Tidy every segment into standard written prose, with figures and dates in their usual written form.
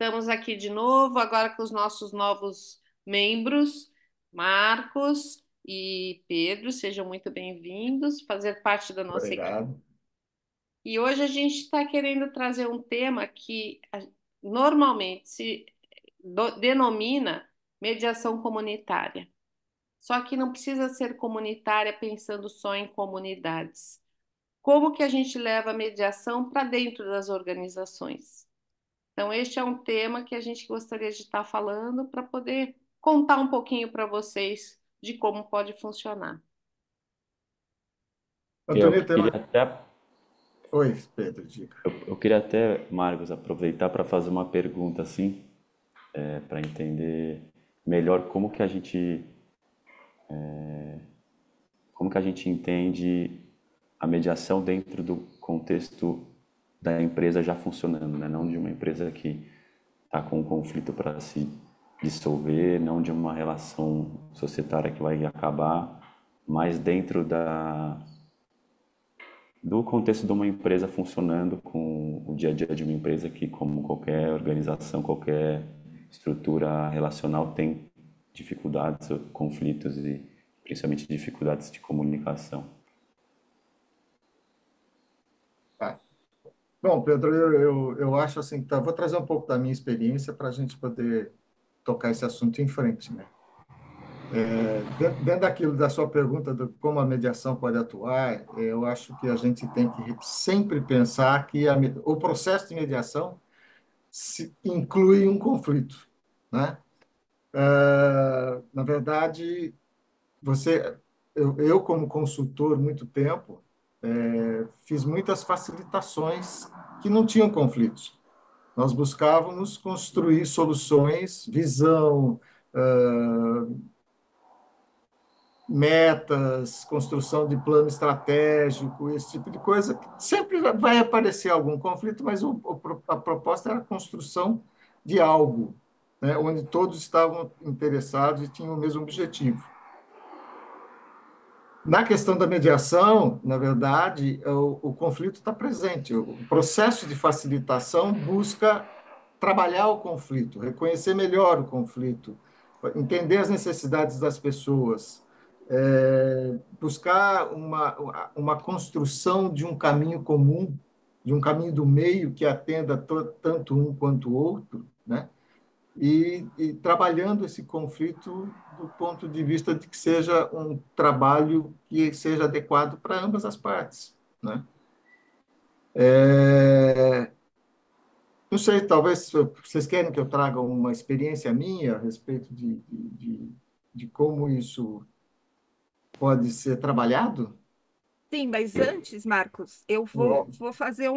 Estamos aqui de novo, agora com os nossos novos membros, Marcos e Pedro, sejam muito bem-vindos, fazer parte da nossa equipe. Obrigado. E hoje a gente está querendo trazer um tema que normalmente se denomina mediação comunitária. Só que não precisa ser comunitária pensando só em comunidades. Como que a gente leva a mediação para dentro das organizações? Então, este é um tema que a gente gostaria de estar falando para poder contar um pouquinho para vocês de como pode funcionar. Eu Antônio, tem queria uma... até, Oi, Pedro, diga. eu queria até, Marcos, aproveitar para fazer uma pergunta assim, para entender melhor como que a gente entende a mediação dentro do contexto da empresa já funcionando, né? Não de uma empresa que está com um conflito para se dissolver, não de uma relação societária que vai acabar, mas dentro do contexto de uma empresa funcionando com o dia a dia de uma empresa que, como qualquer organização, qualquer estrutura relacional, tem dificuldades, conflitos e principalmente dificuldades de comunicação. Ah, bom, Pedro, eu acho assim, tá, vou trazer um pouco da minha experiência para a gente poder tocar esse assunto em frente, né? Dentro daquilo da sua pergunta de como a mediação pode atuar, eu acho que a gente tem que sempre pensar que o processo de mediação inclui um conflito, né? Na verdade, você, eu como consultor muito tempo, fiz muitas facilitações que não tinham conflitos. Nós buscávamos construir soluções, visão, ah, metas, construção de plano estratégico, esse tipo de coisa. Sempre vai aparecer algum conflito, mas a proposta era a construção de algo, né, onde todos estavam interessados e tinham o mesmo objetivo. Na questão da mediação, na verdade, o conflito está presente. O processo de facilitação busca trabalhar o conflito, reconhecer melhor o conflito, entender as necessidades das pessoas, buscar uma construção de um caminho comum, de um caminho do meio que atenda tanto um quanto o outro, né? E trabalhando esse conflito do ponto de vista de que seja um trabalho que seja adequado para ambas as partes, né? É, não sei, talvez vocês querem que eu traga uma experiência minha a respeito de como isso pode ser trabalhado? Sim, mas Eu, antes, Marcos, eu vou, Hum, vou fazer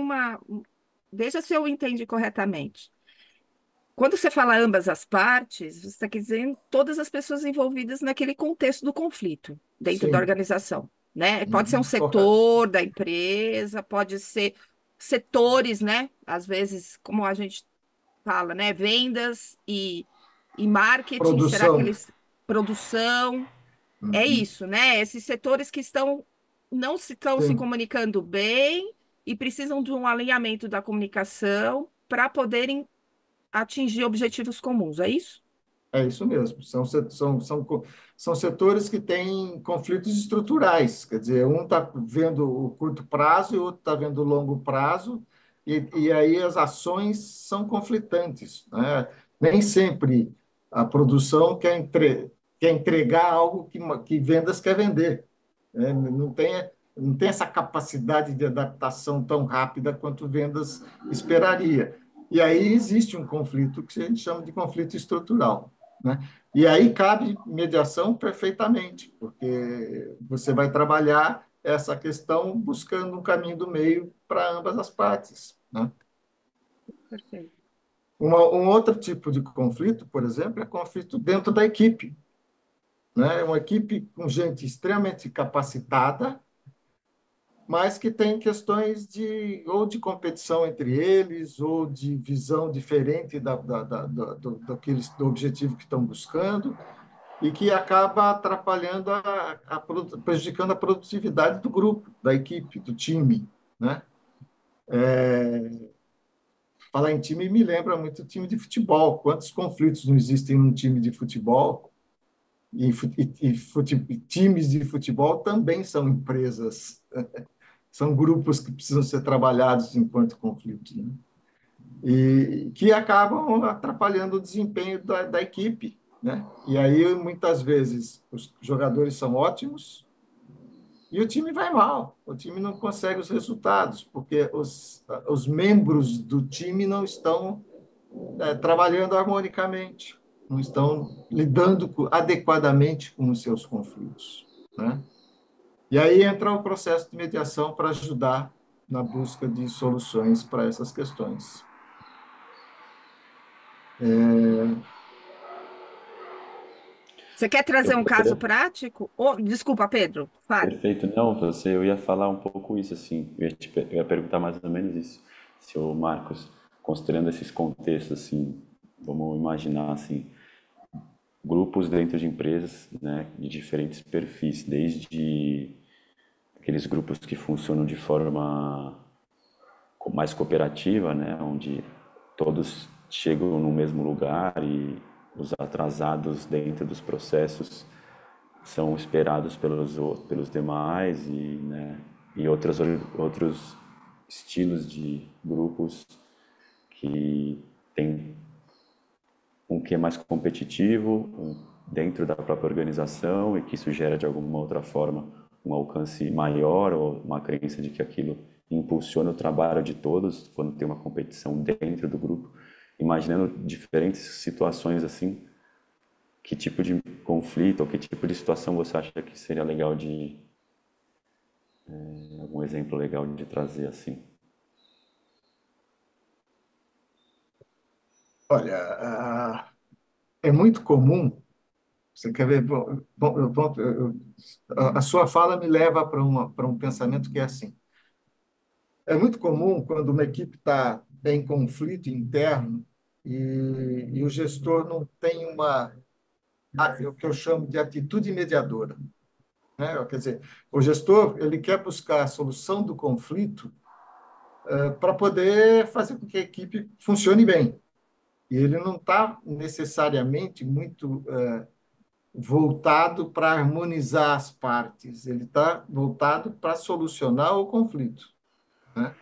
Veja se eu entendi corretamente. Quando você fala ambas as partes, você está dizendo todas as pessoas envolvidas naquele contexto do conflito, dentro da sim, organização, né? Pode ser um correto. setor da empresa, pode ser setores, né? Às vezes, como a gente fala, né? Vendas e marketing, será que Produção. eles... Produção, é Uhum, isso, né? Esses setores que não se estão se sim, comunicando bem e precisam de um alinhamento da comunicação para poderem atingir objetivos comuns, é isso? é isso mesmo. São setores que têm conflitos estruturais. Quer dizer, um está vendo o curto prazo e o outro está vendo o longo prazo, e aí as ações são conflitantes, né? Nem sempre a produção quer entregar algo que vendas quer vender, né? Não tem essa capacidade de adaptação tão rápida quanto vendas esperaria. E aí existe um conflito que a gente chama de conflito estrutural, né? E aí cabe mediação perfeitamente, porque você vai trabalhar essa questão buscando um caminho do meio para ambas as partes, né? Perfeito. Um outro tipo de conflito, por exemplo, é conflito dentro da equipe, né? Uma equipe com gente extremamente capacitada, mas que tem questões ou de competição entre eles, ou de visão diferente do objetivo que estão buscando, e que acaba atrapalhando, prejudicando a produtividade do grupo, da equipe, do time, né? falar em time me lembra muito o time de futebol. Quantos conflitos não existem num time de futebol? E times de futebol também são empresas, são grupos que precisam ser trabalhados enquanto conflito, né? E que acabam atrapalhando o desempenho da equipe, né? E aí, muitas vezes, os jogadores são ótimos e o time vai mal, o time não consegue os resultados, porque os membros do time não estão trabalhando harmonicamente, não estão lidando adequadamente com os seus conflitos, né? E aí entra o processo de mediação para ajudar na busca de soluções para essas questões. Você quer Eu trazer um caso poderia. prático? Desculpa, Pedro, fale. Perfeito. Não, eu ia falar um pouco isso, assim, eu ia perguntar mais ou menos isso. Se o Marcos, considerando esses contextos, assim, vamos imaginar, assim, grupos dentro de empresas, né, de diferentes perfis, desde aqueles grupos que funcionam de forma mais cooperativa, né, onde todos chegam no mesmo lugar e os atrasados dentro dos processos são esperados pelos demais e, né, e outros estilos de grupos que têm um que é mais competitivo dentro da própria organização e que isso gera de alguma outra forma um alcance maior ou uma crença de que aquilo impulsiona o trabalho de todos quando tem uma competição dentro do grupo. Imaginando diferentes situações assim, que tipo de conflito ou que tipo de situação você acha que seria legal de algum exemplo legal de trazer assim? Olha, é muito comum. Você quer ver? A sua fala me leva para um pensamento que é assim. É muito comum quando uma equipe está em conflito interno e o gestor não tem o que eu chamo de atitude mediadora, né? Quer dizer, o gestor ele quer buscar a solução do conflito para poder fazer com que a equipe funcione bem. E ele não está necessariamente muito voltado para harmonizar as partes, ele está voltado para solucionar o conflito, né?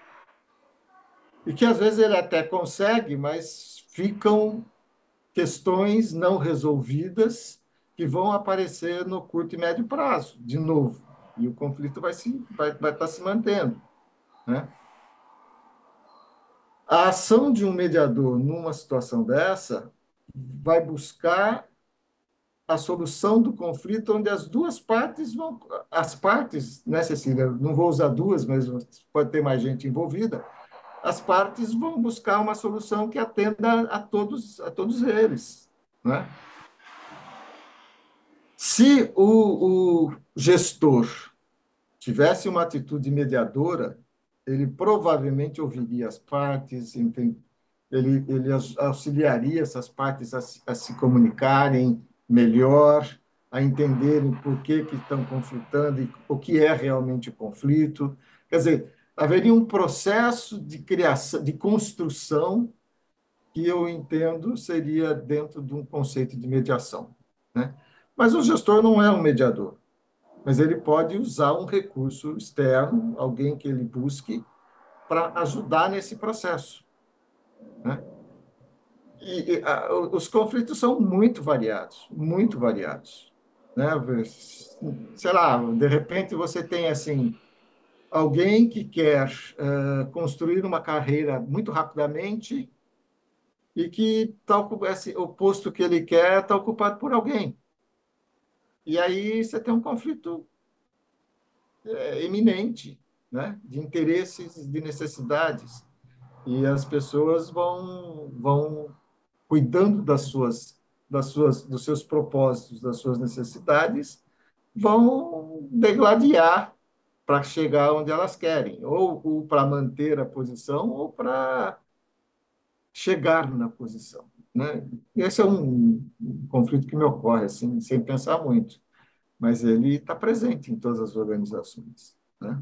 E que às vezes ele até consegue, mas ficam questões não resolvidas que vão aparecer no curto e médio prazo, de novo, e o conflito vai estar se mantendo, né? A ação de um mediador numa situação dessa vai buscar a solução do conflito onde as partes, né, Cecília, não vou usar duas, mas pode ter mais gente envolvida, as partes vão buscar uma solução que atenda a todos eles, né? Se o gestor tivesse uma atitude mediadora, ele provavelmente ouviria as partes, ele auxiliaria essas partes a se comunicarem melhor, a entenderem por que estão conflitando e o que é realmente o conflito. Quer dizer, haveria um processo de criação, de construção que eu entendo seria dentro de um conceito de mediação, né? Mas o gestor não é um mediador, mas ele pode usar um recurso externo, alguém que ele busque para ajudar nesse processo, né? Os conflitos são muito variados, né? Sei lá, de repente você tem assim alguém que quer construir uma carreira muito rapidamente e que o posto que ele quer está ocupado por alguém. E aí você tem um conflito eminente, né? De interesses, de necessidades. E as pessoas vão cuidando dos seus propósitos, das suas necessidades, vão degladiar para chegar onde elas querem, ou para manter a posição, ou para chegar na posição, né? Esse é um conflito que me ocorre assim, sem pensar muito, mas ele está presente em todas as organizações, né?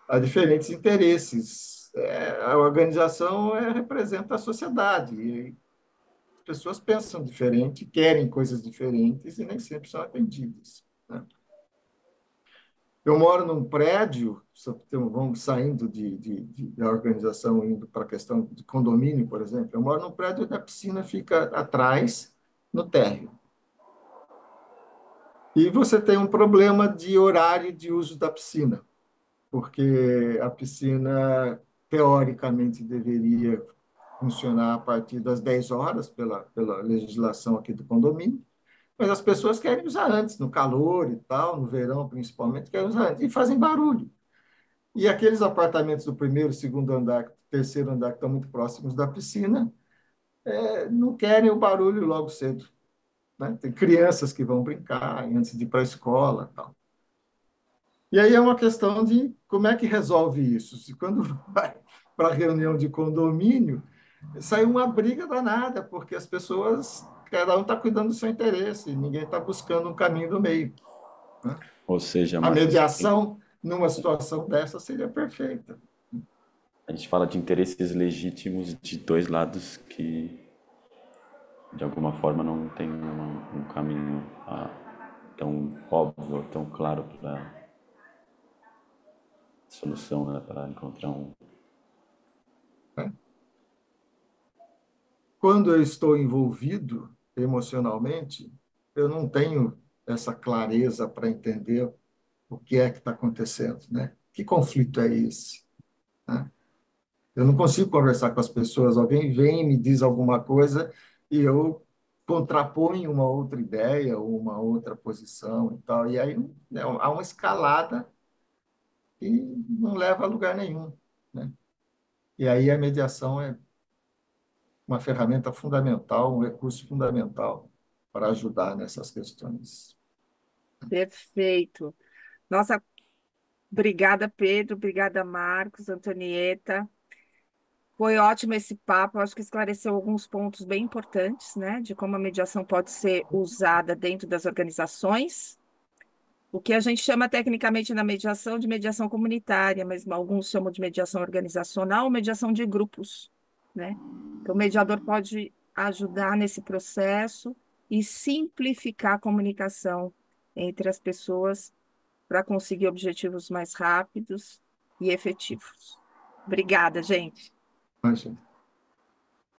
Há diferentes interesses a organização representa a sociedade. E as pessoas pensam diferente, querem coisas diferentes e nem sempre são atendidas, né? Eu moro num prédio, vamos saindo da organização, indo para a questão de condomínio, por exemplo. Eu moro num prédio onde a piscina fica atrás, no térreo. E você tem um problema de horário de uso da piscina, porque a piscina, teoricamente, deveria funcionar a partir das 10 horas, pela legislação aqui do condomínio, mas as pessoas querem usar antes, no calor e tal, no verão principalmente, querem usar antes, e fazem barulho. E aqueles apartamentos do primeiro, segundo andar, terceiro andar, que estão muito próximos da piscina, não querem o barulho logo cedo, né? Tem crianças que vão brincar antes de ir para a escola, tal. E aí é uma questão de como é que resolve isso. Se quando vai para a reunião de condomínio, sai uma briga danada, porque as pessoas, cada um está cuidando do seu interesse, ninguém está buscando um caminho do meio, né? Ou seja, A Marcos, mediação numa situação dessa seria perfeita. a gente fala de interesses legítimos de dois lados que, de alguma forma, não tem um caminho tão óbvio, tão claro para solução, né? Para encontrar um. Quando eu estou envolvido emocionalmente, eu não tenho essa clareza para entender o que é que está acontecendo, né? Que conflito é esse, né? Eu não consigo conversar com as pessoas. Alguém vem e me diz alguma coisa e eu contraponho uma outra ideia ou uma outra posição e tal. E aí, né, há uma escalada que não leva a lugar nenhum, né? E aí a mediação é uma ferramenta fundamental, um recurso fundamental para ajudar nessas questões. Perfeito. Nossa, obrigada, Pedro. Obrigada, Marcos, Antonieta. Foi ótimo esse papo. Acho que esclareceu alguns pontos bem importantes, né, de como a mediação pode ser usada dentro das organizações. O que a gente chama tecnicamente na mediação de mediação comunitária, mas alguns chamam de mediação organizacional ou mediação de grupos, né? Então, o mediador pode ajudar nesse processo e simplificar a comunicação entre as pessoas para conseguir objetivos mais rápidos e efetivos. Obrigada, gente. Imagina.